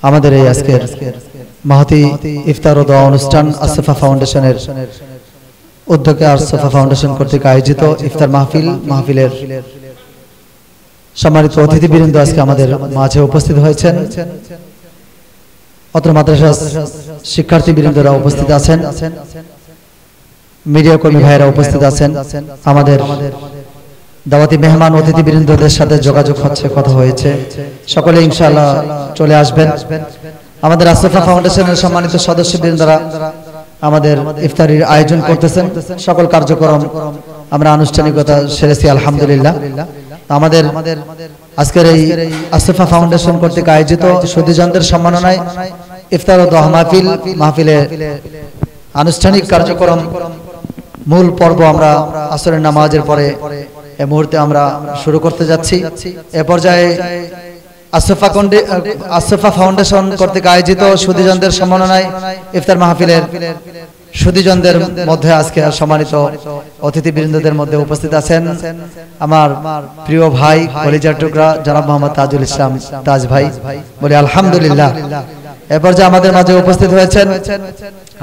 আমাদের এই আজকের মাহতি ইফতার ও দোয়া অনুষ্ঠান আসফা ফাউন্ডেশনের উদ্যোগে আসফা ফাউন্ডেশন কর্তৃক আয়োজিত ইফতার মাহফিলের সম্মানিত অতিথিবৃন্দ আজকে আমাদের মাঝে উপস্থিত হয়েছেন। অত্র মাদ্রাসার শিক্ষার্থীবৃন্দরা উপস্থিত আছেন, মিডিয়া কর্মী ভাইয়েরা উপস্থিত আছেন। আমাদের দাওয়াতি মেহমান অতিথিবৃন্দদের সাথে যোগাযোগ হচ্ছে, কথা হয়েছে, সকলে ইনশাআল্লাহ চলে আসবেন। আমাদের আসফা ফাউন্ডেশনের সম্মানিত সদস্যবৃন্দরা আমাদের ইফতারির আয়োজন করতেছেন। সকল কার্যক্রম আমরা আনুষ্ঠানিকতা সেরেছি আলহামদুলিল্লাহ। আমাদের আজকের এই আসফা ফাউন্ডেশন কর্তৃক আয়োজিত সুধীজনদের সম্মাননায় ইফতার ও দোয়া মাহফিলে আনুষ্ঠানিক কার্যক্রম মূল পর্ব আমরা আসরের নামাজের পরে এই মুহূর্তে আমরা শুরু করতে যাচ্ছি। এ পর্যায়ে আসফা ফাউন্ডেশন কর্তৃক আয়োজিত সুধীজনদের সম্মাননায় ইফতার মাহফিলের সুধীজনদের মধ্যে আজকে সম্মানিত অতিথিবৃন্দদের মধ্যে উপস্থিত আছেন আমার প্রিয় ভাই কলিজার টুকরা জনাব মোহাম্মদ তাজুল ইসলাম তাজ ভাই, বলি আলহামদুলিল্লাহ। এ পর্যায়ে আমাদের মাঝে উপস্থিত হয়েছেন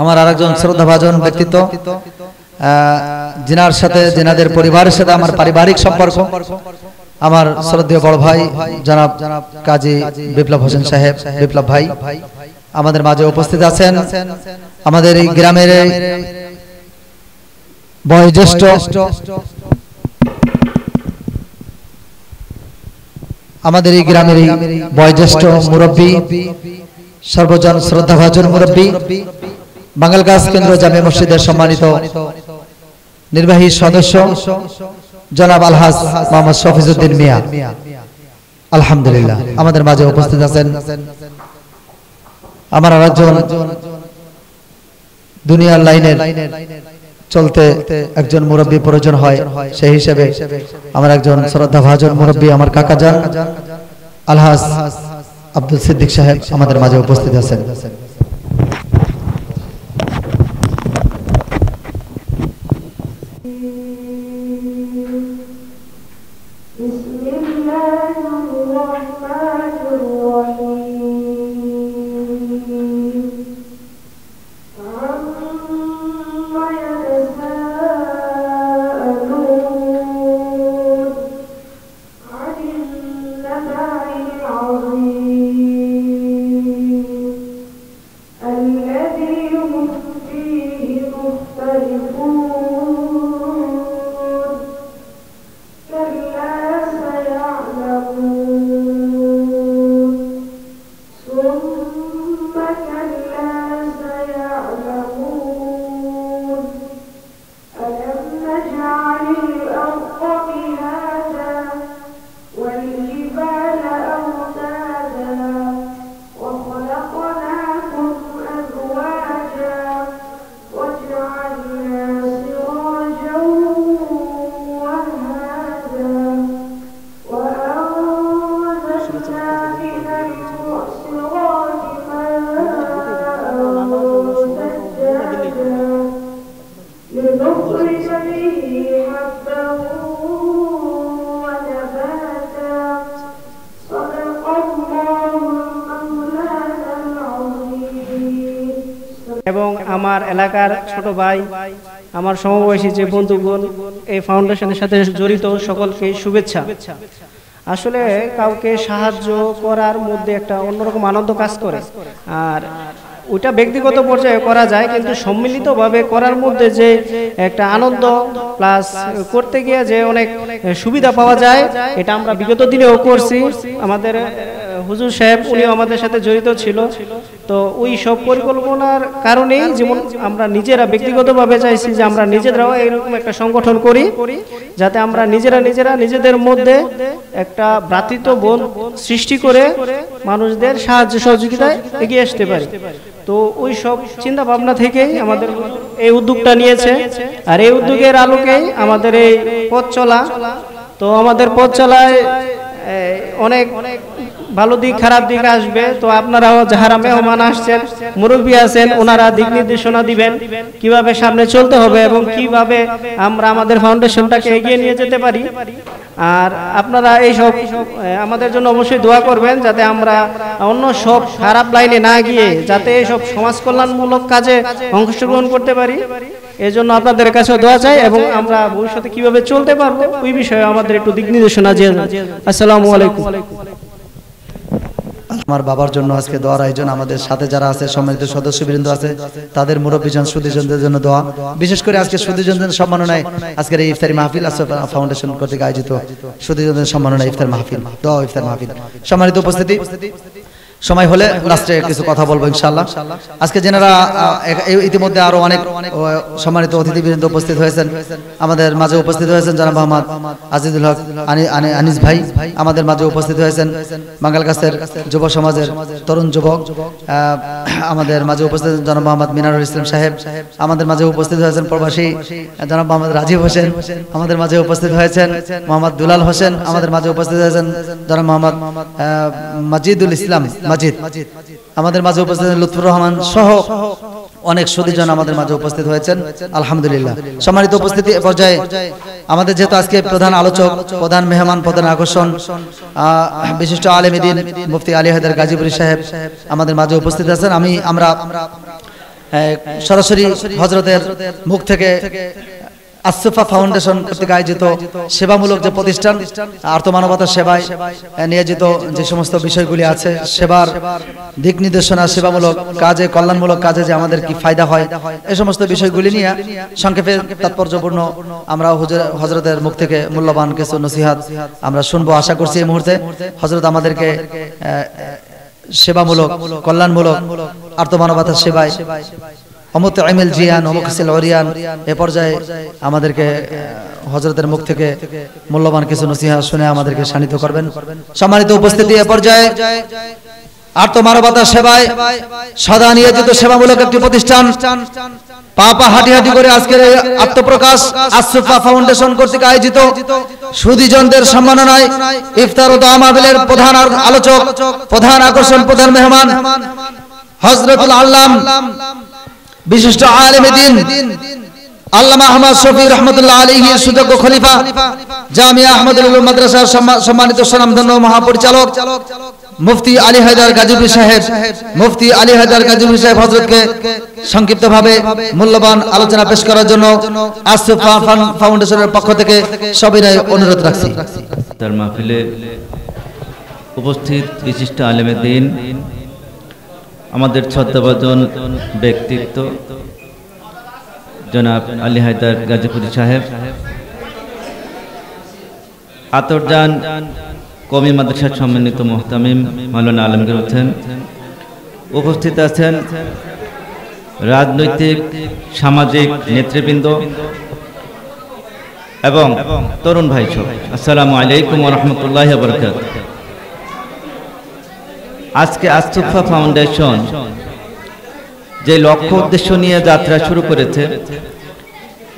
আমার আরেকজন শ্রদ্ধাভাজন ব্যক্তিত্ব, জিনার সাথে জিনাদের পরিবারের সাথে আমার পারিবারিক সম্পর্ক, আমার শ্রদ্ধেয় বড় ভাই জনাব কাজী বিপ্লব হোসেন সাহেব, বিপ্লব ভাই আমাদের মাঝে উপস্থিত আছেন। আমাদের এই গ্রামের বয়োজ্যেষ্ঠ মুরব্বী, সর্বজন শ্রদ্ধাভাজন মুরব্বী, বাঙ্গালগাছ কেন্দ্র জামে মসজিদের সম্মানিত নির্বাহী সদস্য জনাব আলহাজ মোহাম্মদ শফিজউদ্দিন মিয়া আলহামদুলিল্লাহ আমাদের মাঝে উপস্থিত আছেন। আমার আরেকজন দুনিয়ার লাইনের চলতে একজন মুরব্বী প্রয়োজন হয়, সেই হিসেবে আমার একজন শ্রদ্ধাভাজন মুরব্বী আমার কাকা জান আলহাজ আব্দুল সিদ্দিক সাহেব আমাদের মাঝে উপস্থিত আছেন। এবং আমার এলাকার ছোট ভাই, আমার সমবয়সী যে বন্ধুগণ এই ফাউন্ডেশনের সাথে জড়িত, সকলকে শুভেচ্ছা। আসলে কাউকে সাহায্য করার মধ্যে একটা অন্যরকম আনন্দ কাজ করে, আর ওইটা ব্যক্তিগত পর্যায়ে করা যায়, কিন্তু সম্মিলিতভাবে করার মধ্যে যে একটা আনন্দ প্লাস করতে গিয়ে যে অনেক সুবিধা পাওয়া যায়, এটা আমরা বিগত দিনেও করছি। আমাদের হুজুর সাহেব উনিও আমাদের সাথে জড়িত ছিল, তো ওই সব পরিকল্পনার কারণেই যেমন আমরা নিজেরা ব্যক্তিগতভাবে চাইছি যে আমরা নিজেরাও এরকম একটা সংগঠন করি, যাতে আমরা নিজেরা নিজেদের মধ্যে একটা ভ্রাতৃত্ববোধ সৃষ্টি করে মানুষদের সাহায্য সহযোগিতায় এগিয়ে আসতে পারি। তো ওই সব চিন্তা ভাবনা থেকেই আমাদের এই উদ্যোগটা নিয়েছে, আর এই উদ্যোগের আলোকেই আমাদের এই পথ চলা। তো আমাদের পথ চলায় অনেক ভালো দিক খারাপ দিক আসবে। তো আপনারাও যারা মেহমান আসছেন, মুরব্বী আছেন, ওনারা দিক নির্দেশনা দিবেন কিভাবে সামনে চলতে হবে এবং কিভাবে আমরা আমাদের ফাউন্ডেশনটাকে এগিয়ে নিয়ে যেতে পারি। আর আপনারা এইসব আমাদের জন্য অবশ্যই দোয়া করবেন, যাতে আমরা অন্য সব খারাপ লাইনে না গিয়ে যাতে এইসব সমাজ কল্যাণমূলক কাজে অংশগ্রহণ করতে পারি। এই জন্য আপনাদের কাছে দোয়া চাই এবং আমরা ভবিষ্যতে কিভাবে চলতে পারবো ওই বিষয়ে আমাদের একটু দিক নির্দেশনা দিয়ে যান। আসসালামু আলাইকুম। আমার বাবার জন্য আজকে দোয়ার আয়োজন, আমাদের সাথে যারা আছে সম্মানিত সদস্যবৃন্দ আছে তাদের মুরব্বীজন সুধীজনদের জন্য দোয়া, বিশেষ করে আজকে সুধীজনদের সম্মাননায় আজকের এই ইফতারি মাহফিল আসফা ফাউন্ডেশন কর্তৃক আয়োজিত সুধীজনদের সম্মাননায় ইফতার মাহফিল, দোয়া ইফতার মাহফিল। সম্মানিত উপস্থিতি, সময় হলে লাস্টে কিছু কথা বলবো ইনশাআল্লাহ। আজকে যেনারা ইতিমধ্যে আরো অনেক সম্মানিত অতিথিবৃন্দ উপস্থিত হয়েছেন, আমাদের মাঝে উপস্থিত হয়েছেন জনাব মোহাম্মদ আজিজুল হক আনিস ভাই, আমাদের মাঝে উপস্থিত হয়েছেন বাঙ্গালগাছের যুব সমাজের তরুণ যুবক, আমাদের মাঝে উপস্থিত জনাব মোহাম্মদ মিনারুল ইসলাম সাহেব, আমাদের মাঝে উপস্থিত হয়েছেন প্রবাসী জনাব মোহাম্মদ রাজীব হোসেন, আমাদের মাঝে উপস্থিত হয়েছেন মোহাম্মদ দুলাল হোসেন, আমাদের মাঝে উপস্থিত হয়েছেন জনাব মোহাম্মদ মাজিদুল ইসলাম মাজিদ, আমাদের মাঝে উপস্থিত লুৎফুর রহমান সহ অনেক সুধীজন আমাদের মাঝে উপস্থিত হয়েছেন আলহামদুলিল্লাহ। সম্মানিত উপস্থিতি, এ পর্যায়ে আমাদের যেহেতু আজকে প্রধান আলোচক, প্রধান মেহমান, প্রধান আকর্ষণ বিশিষ্ট আলেম দ্বীন মুফতি আলী হায়দার গাজীপুরী সাহেব আমাদের মাঝে উপস্থিত আছেন। আমরা সরাসরি হযরতের মুখ থেকে আসফা ফাউন্ডেশন কর্তৃক আয়োজিত সেবামূলক যে প্রতিষ্ঠান আর্তমানবতার সেবায় নিয়োজিত যে সমস্ত বিষয়গুলি আছে, সেবার দিক নির্দেশনা, সেবামূলক কাজে, কল্যাণমূলক কাজে যে আমাদের কি ফায়দা হয়, এই সমস্ত বিষয়গুলি নিয়ে সংক্ষেপে তাৎপর্যপূর্ণ আমরা হযরতের মুখ থেকে মূল্যবান কিছু নসিহত আমরা শুনবো। আশা করছি এই মুহূর্তে হযরত আমাদেরকে সেবামূলক, কল্যাণমূলক, আর্তমানবতার সেবায় অমত আমিল জিয়ান অমুকসিল ওরিয়ান এ পর্যায়ে আমাদেরকে হযরতের মুখ থেকে মূল্যবান কিছু নসিহত শুনে আমাদেরকে শানিত করবেন। সম্মানিত উপস্থিতি, এ পর্যায়ে আর্তমানবতার সেবায় সদা নিয়োজিত সেবামূলক একটি প্রতিষ্ঠান পাপা হাঁটি হাঁটি করে আজকের এই আত্মপ্রকাশ আসফা ফাউন্ডেশন কর্তৃক আয়োজিত সুধীজনদের সম্মাননায় ইফতার ও দোয়া মাহফিলের প্রধান আলোচক, প্রধান আকর্ষণ, প্রধান মেহমান হযরতুল আল্লাম বিশিষ্ট আলেম দ্বীন আল্লামা আহমদ শফি রাহমাতুল্লাহ আলাইহির সুযোগ্য খলিফা, জামিয়া আহমদুল উলুম মাদ্রাসার সম্মানিত স্বনামধন্য মহাপরিচালক মুফতি আলী হায়দার গাজীপুরী সাহেব, মুফতি আলী হায়দার গাজীপুরী সাহেব হযরতকে সংক্ষিপ্তভাবে মূল্যবান আলোচনা পেশ করার জন্য আসফা ফাউন্ডেশনের পক্ষ থেকে সবিনয় অনুরোধ রাখছি। তার মাহফিলে উপস্থিত বিশিষ্ট আলেম দ্বীন, আমাদের শ্রদ্ধাভাজন ব্যক্তিত্ব জনাব আলী হায়দার গাজীপুরী সাহেব, আতরজান কওমি মাদ্রাসার সম্মানিত মুহতামিম মাওলানা আলমগীর হোসেন, উপস্থিত আছেন রাজনৈতিক সামাজিক নেতৃবৃন্দ এবং তরুণ ভাই সব, আসসালামু আলাইকুম ওয়া রাহমাতুল্লাহি ওয়া বারাকাতুহু। আজকে আসফা ফাউন্ডেশন যে লক্ষ্য উদ্দেশ্য নিয়ে যাত্রা শুরু করেছে,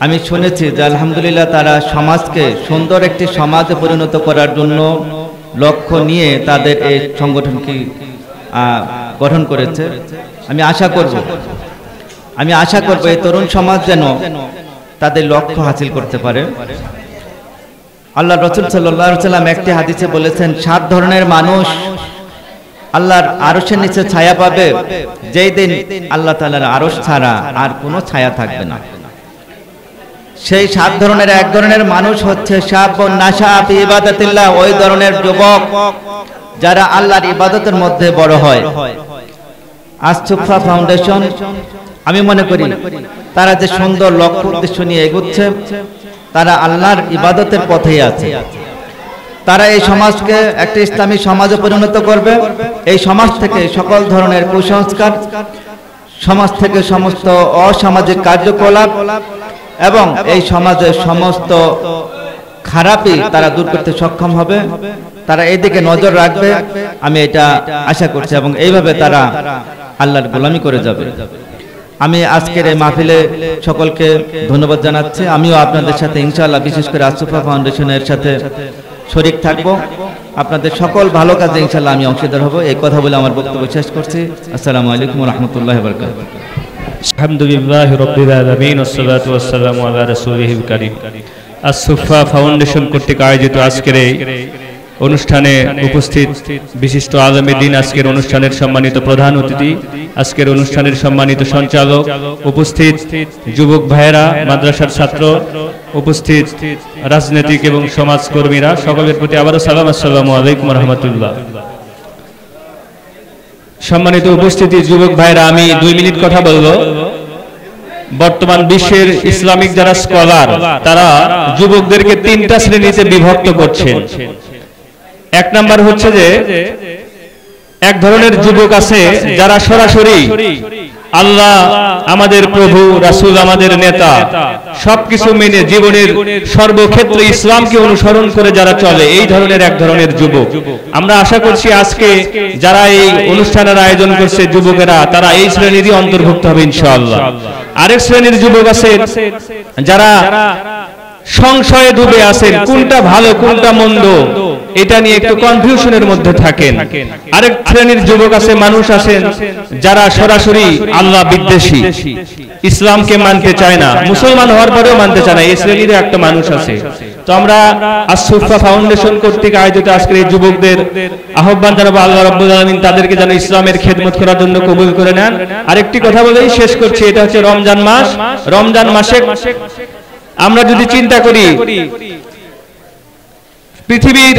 আমি শুনেছি যে আলহামদুলিল্লাহ তারা সমাজকে সুন্দর একটি সমাজে পরিণত করার জন্য লক্ষ্য নিয়ে তাদের এই সংগঠনকে গঠন করেছে। আমি আশা করব এই তরুণ সমাজ যেন তাদের লক্ষ্য হাসিল করতে পারে। আল্লাহ রাসূল সাল্লাল্লাহু আলাইহি ওয়াসাল্লাম একটি হাদিসে বলেছেন, 7 ধরনের মানুষ আল্লাহর আরশের নিচে ছায়া পাবে যেই দিন আল্লাহ তাআলার আরশ ছাড়া আর কোনো ছায়া থাকবে না। সেই 7 ধরনের এক ধরনের মানুষ হচ্ছে শাবুন নাশা ফি ইবাদাতিল্লাহ, ওই ধরনের যুবক যারা আল্লাহর ইবাদতের মধ্যে বড় হয়। আসফা ফাউন্ডেশন আমি মনে করি তারা যে সুন্দর লক্ষ্য উদ্দেশ্য নিয়ে এগোচ্ছে, তারা আল্লাহর ইবাদতের পথেই আছে। তারা এই সমাজকে একটা ইসলামী সমাজে পরিণত করবে। এই সমাজ থেকে সকল ধরনের কুসংস্কার, সমাজ থেকে সমস্ত অসামাজিক কার্যকলাপ এবং এই সমাজের সমস্ত খারাপই তারা দূর করতে সক্ষম হবে। তারা এই দিকে নজর রাখবে, আমি এটা আশা করছি, এবং এইভাবে তারা আল্লাহর গোলামি করে যাবে। আমি আজকের এই মাহফিলে সকলকে ধন্যবাদ জানাচ্ছি। আমিও আপনাদের সাথে ইনশাআল্লাহ, বিশেষ করে আসফা ফাউন্ডেশনের সাথে শরীক থাকব, আপনাদের সকল ভালো কাজে ইনশাআল্লাহ আমি অংশীদার হব। এই কথা বলে আমার বক্তব্য শেষ করছি। আসসালামু আলাইকুম ওয়া রাহমাতুল্লাহি ওয়া বারাকাতুহু। আলহামদুলিল্লাহি রাব্বিল আলামিন ওয়াসসালাতু ওয়াসসালামু আলা রাসূলিহিল কারীম। আস-সুফা ফাউন্ডেশন কর্তৃক আয়োজিত আজকের এই অনুষ্ঠানে উপস্থিত বিশিষ্ট আলেমে দ্বীন, আজকের অনুষ্ঠানের সম্মানিত প্রধান অতিথি, আজকের অনুষ্ঠানের সম্মানিত সঞ্চালক, উপস্থিত যুবক ভাইয়েরা, মাদ্রাসার ছাত্র, উপস্থিত রাজনৈতিক এবং সমাজকর্মীরা, সকলের প্রতি আবারও সালাম, আসসালামু আলাইকুম ওয়া রাহমাতুল্লাহ। সম্মানিত উপস্থিতি যুবক ভাইরা, আমি 2 মিনিট কথা বলবো। বর্তমান বিশ্বের ইসলামিক যারা স্কলার, তারা যুবকদেরকে 3টা শ্রেণীতে বিভক্ত করছেন। 1 নাম্বার হচ্ছে যে এক ধরনের যুবক আছে যারা সরাসরি আল্লাহ, আমাদের প্রভু, রাসূল, আমাদের নেতা সবকিছু মেনে জীবনের সর্বক্ষেত্রে ইসলামকে অনুসরণ করে যারা চলে, এই ধরনের এক ধরনের যুবক। আমরা আশা করছি আজকে যারা এই অনুষ্ঠানের আয়োজন করছে যুবকেরা, তারা এই শ্রেণীরই অন্তর্ভুক্ত হবে ইনশাআল্লাহ। আরেক শ্রেণীর যুবক আছে যারা সংশয়ে ডুবে আছেন, কোনটা ভালো কোনটা মন্দ এটা নিয়ে একটু কনফিউশনের মধ্যে থাকেন। আরেক শ্রেণীর যুবক আছে, মানুষ আছেন যারা সরাসরি আল্লাহ বিদ্বেষী, ইসলামকে মানতে চায় না, মুসলমান হওয়ার পরেও মানতে চায় না, এই শ্রেণীর একটা মানুষ আছে। তো আমরা আস-সুফা ফাউন্ডেশন কর্তৃক আয়োজিত আজকের এই যুবকদের আহ্বান জানাবো, আল্লাহ রাব্বুল আলামিন তাদেরকে যেন ইসলামের খেদমত করার জন্য কবুল করে নেন। আরেকটি কথা বলেই শেষ করছি, এটা হচ্ছে রমজান মাস। রমজান মাসে আমরা যদি চিন্তা করি, পৃথিবীর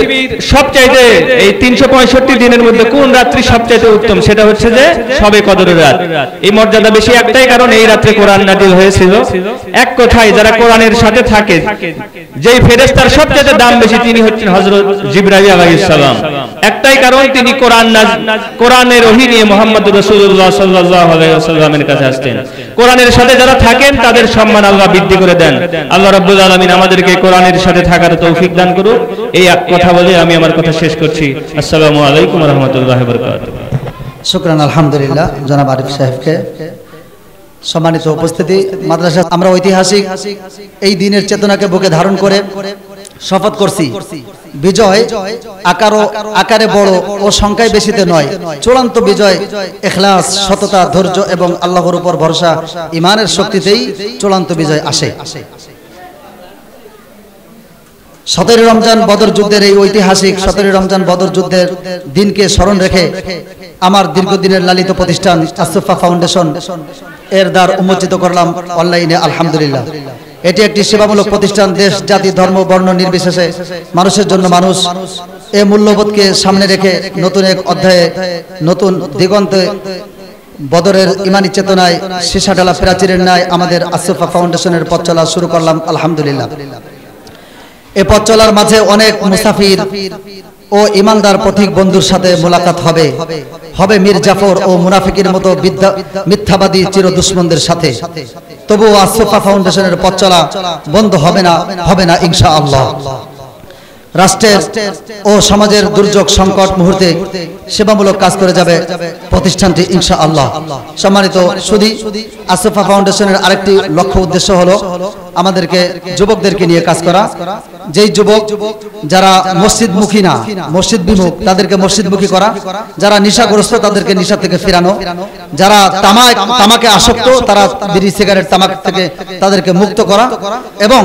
সবচাইতে এই 365 দিনের মধ্যে কোন রাত্রি সবচাইতে উত্তম, সেটা হচ্ছে যে শবে কদরের রাত। এই মর্যাদা বেশি একটাই কারণ, এই রাত্রে কোরআন নাযিল হয়েছিল। এক কথায় যারা কোরআনের সাথে থাকে, যেই ফেরেশতার সবচাইতে দাম বেশি তিনি হচ্ছেন হযরত জিবরাইল আলাইহিস সালাম। একটাই কারণ, তিনি কোরআনের ওহী নিয়ে মুহাম্মদুর রাসূলুল্লাহ সাল্লাল্লাহু আলাইহি ওয়াসাল্লামের কাছে আসতেন। কোরআনের সাথে যারা থাকেন তাদের সম্মান আল্লাহ বৃদ্ধি করে দেন। আল্লাহ রাব্বুল আলামিন আমাদেরকে কোরআনের সাথে থাকার তৌফিক দান করুন। এই কথা বলে আমি আমার কথা শেষ করছি। আসসালামু আলাইকুম ওয়া রাহমাতুল্লাহি ওয়া বারাকাতুহু। শুকরান আলহামদুলিল্লাহ জনাব আরিফ সাহেবকে। সম্মানিত উপস্থিতি, মাদ্রাসা আমরা ঐতিহাসিক এই দিনের চেতনাকে বুকে ধারণ করে শপথ করছি, বিজয় আকারে বড় ও সংখ্যায় বেশিতে নয়, চূড়ান্ত বিজয় ইখলাস, সততা, ধৈর্য এবং আল্লাহর উপর ভরসা, ঈমানের শক্তিতেই চূড়ান্ত বিজয় আসে। 17 রমজান বদর যুদ্ধের এই ঐতিহাসিক 17 রমজান বদর যুদ্ধের দিনকে স্মরণ রেখে আমার দীর্ঘদিনের লালিত প্রতিষ্ঠান আস-সুফা ফাউন্ডেশন এর দ্বার উন্মোচিত করলাম অনলাইনে। আলহামদুলিল্লাহ, এটি একটি সেবামূলক প্রতিষ্ঠান। দেশ, জাতি, ধর্ম, বর্ণ নির্বিশেষে মানুষের জন্য মানুষ, এই মূল্যবোধকে সামনে রেখে নতুন এক অধ্যায়ে, নতুন দিগন্তে বদরের ইমানি চেতনায় সীসা ঢালা প্রাচীরের ন্যায় আমাদের আস-সুফা ফাউন্ডেশনের পথ চলা শুরু করলাম। আলহামদুলিল্লাহ, এ পথ চলার মাঝে অনেক মুসাফির ও ইমানদার পথিক বন্ধুর সাথে মোলাকাত হবে মীর জাফর ও মুনাফিকের মতো মিথ্যাবাদী চির দুশ্মনদের সাথে। তবুও আস-সুফা ফাউন্ডেশনের পথ চলা বন্ধ হবে না ইনশাআল্লাহ। রাষ্ট্রের ও সমাজের দুর্যোগ সংকট মুহূর্তে সেবামূলক কাজ করে যাবে প্রতিষ্ঠানটি ইনশাআল্লাহ। সম্মানিত সুধী, আস-সুফা ফাউন্ডেশনের আরেকটি লক্ষ্য উদ্দেশ্য হলো আমাদেরকে যুবকদেরকে নিয়ে কাজ করা। যেই যুবক যারা মসজিদমুখী না, মসজিদ বিমুখ, তাদেরকে মসজিদমুখী করা। যারা নেশাগ্রস্ত তাদেরকে নেশা থেকে ফেরানো। যারা তামাকে আসক্ত, তারা বিড়ি, সিগারেট, তামাক থেকে তাদেরকে মুক্ত করা। এবং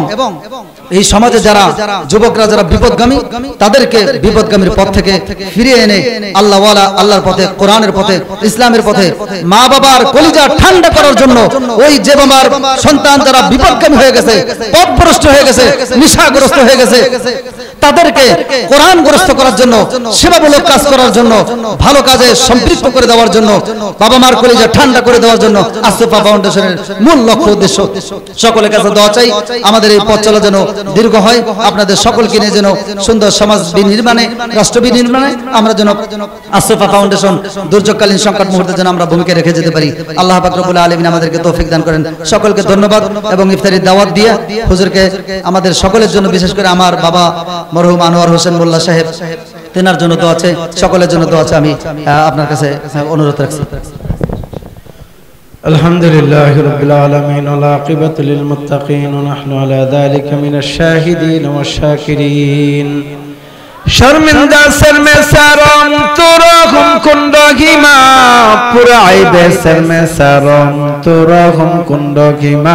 এই সমাজে যারা যুবকরা যারা বিপদগামী, তাদেরকে বিপদগামীর পথ থেকে ফিরিয়ে এনে আল্লাহওয়ালা, আল্লাহর পথে, কোরআনের পথে, ইসলামের পথে মা বাবার কলিজা ঠান্ডা করার জন্য, ওই যে বাবার সন্তান যারা বিপদগামী হয়ে গেছে, পথভ্রষ্ট হয়ে গেছে, নেশাগ্রস্ত হয়ে গেছে, তাদেরকে কোরআনগ্রস্ত করার জন্য, সেবামূলক কাজ করার জন্য, ভালো কাজে সম্পৃক্ত করে দেওয়ার জন্য, বাবা মার কলিজা ঠান্ডা করে দেওয়ার জন্য আস-সুফা ফাউন্ডেশনের মূল লক্ষ্য উদ্দেশ্য। সকলের কাছে দোয়া চাই আমাদের এই পথ চলা যেন দীর্ঘ হয়। আপনাদের সকলকে নিয়ে যেন সুন্দর সমাজ বিনির্মাণে, রাষ্ট্র বিনির্মাণে আমরা যেন আস-সুফা ফাউন্ডেশন দুর্যোগকালীন সংকট মুহূর্তে যেন আমরা ভূমিকা রেখে যেতে পারি। আল্লাহ পাক রব্বুল আলামিন আমাদেরকে তৌফিক দান করেন। সকলকে ধন্যবাদ এবং ইফতারির দাওয়াত দিয়ে হুজুরকে আমাদের সকলের জন্য, বিশেষ করে আমার বাবা মরহুম আনোয়ার হোসেন মোল্লা সাহেব, তেনার জন্য দোয়া আছে, সকলের জন্য দোয়া আছে। আমি আপনার কাছে অনুরোধ রাখছি। আলহামদুলিল্লাহি রাব্বিল আলামিন ওয়াল আকিবাতু লিল মুত্তাকিন ওয়া নাহনু আলা যালিকা মিনাশ শাহিদিন ওয়াশ শাকিরিন। शर्मिंदा सर में सरम तोरा हम कुंडगिमा पूरा आइबे सर में सरम तोरा हम कुंडगिमा